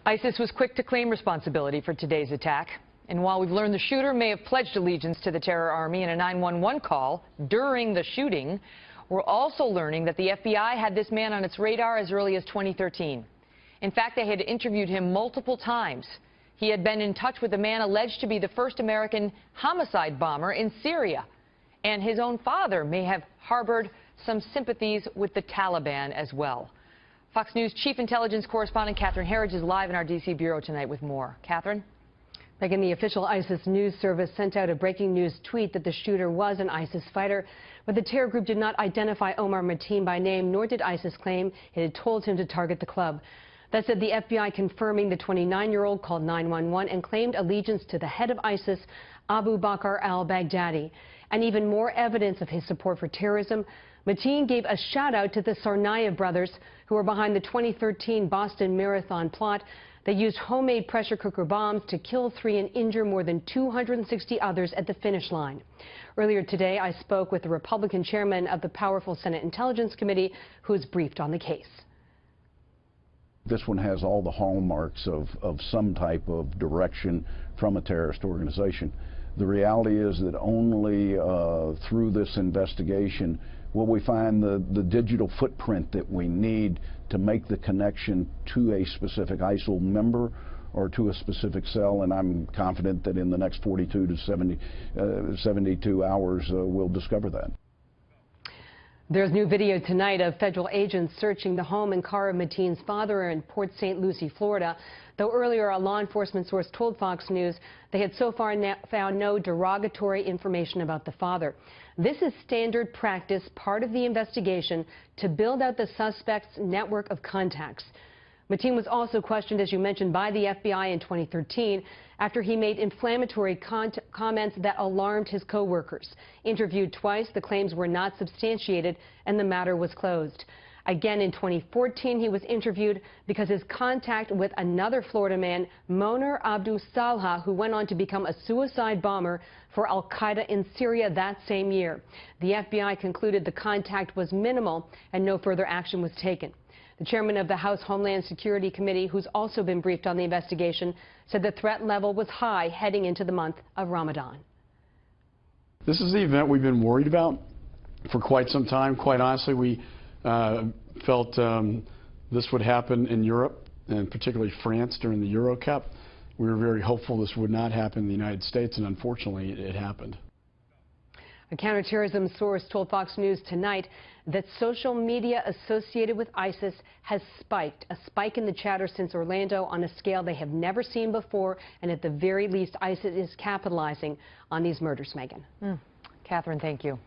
ISIS was quick to claim responsibility for today's attack. And while we've learned the shooter may have pledged allegiance to the terror army in a 911 call during the shooting, we're also learning that the FBI had this man on its radar as early as 2013. In fact, they had interviewed him multiple times. He had been in touch with a man alleged to be the first American homicide bomber in Syria. And his own father may have harbored some sympathies with the Taliban as well. Fox News Chief Intelligence Correspondent Catherine Herridge is live in our D.C. bureau tonight with more. Catherine? Megan, the official ISIS news service sent out a breaking news tweet that the shooter was an ISIS fighter, but the terror group did not identify Omar Mateen by name, nor did ISIS claim it had told him to target the club. That said, the FBI confirming the 29-year-old called 911 and claimed allegiance to the head of ISIS, Abu Bakr al-Baghdadi. And even more evidence of his support for terrorism, Mateen gave a shout-out to the Tsarnaev brothers, who were behind the 2013 Boston Marathon plot. They used homemade pressure cooker bombs to kill 3 and injure more than 260 others at the finish line. Earlier today, I spoke with the Republican chairman of the powerful Senate Intelligence Committee, who was briefed on the case. This one has all the hallmarks of some type of direction from a terrorist organization. The reality is that only through this investigation will we find the digital footprint that we need to make the connection to a specific ISIL member or to a specific cell, and I'm confident that in the next 42 to 72 hours we'll discover that. There's new video tonight of federal agents searching the home and car of Mateen's father in Port St. Lucie, Florida. Though earlier a law enforcement source told Fox News they had so far found no derogatory information about the father. This is standard practice, part of the investigation, to build out the suspect's network of contacts. Mateen was also questioned, as you mentioned, by the FBI in 2013 after he made inflammatory comments that alarmed his co-workers. Interviewed twice, the claims were not substantiated and the matter was closed. Again in 2014, he was interviewed because his contact with another Florida man, Moner Abdul Salha, who went on to become a suicide bomber for al-Qaeda in Syria that same year. The FBI concluded the contact was minimal and no further action was taken. The chairman of the House Homeland Security Committee, who's also been briefed on the investigation, said the threat level was high heading into the month of Ramadan. This is the event we've been worried about for quite some time. Quite honestly, we felt this would happen in Europe, and particularly France during the Euro Cup. We were very hopeful this would not happen in the United States, and unfortunately it happened. A counterterrorism source told Fox News tonight that social media associated with ISIS has spiked, a spike in the chatter since Orlando on a scale they have never seen before, and at the very least ISIS is capitalizing on these murders, Megan. Catherine, thank you.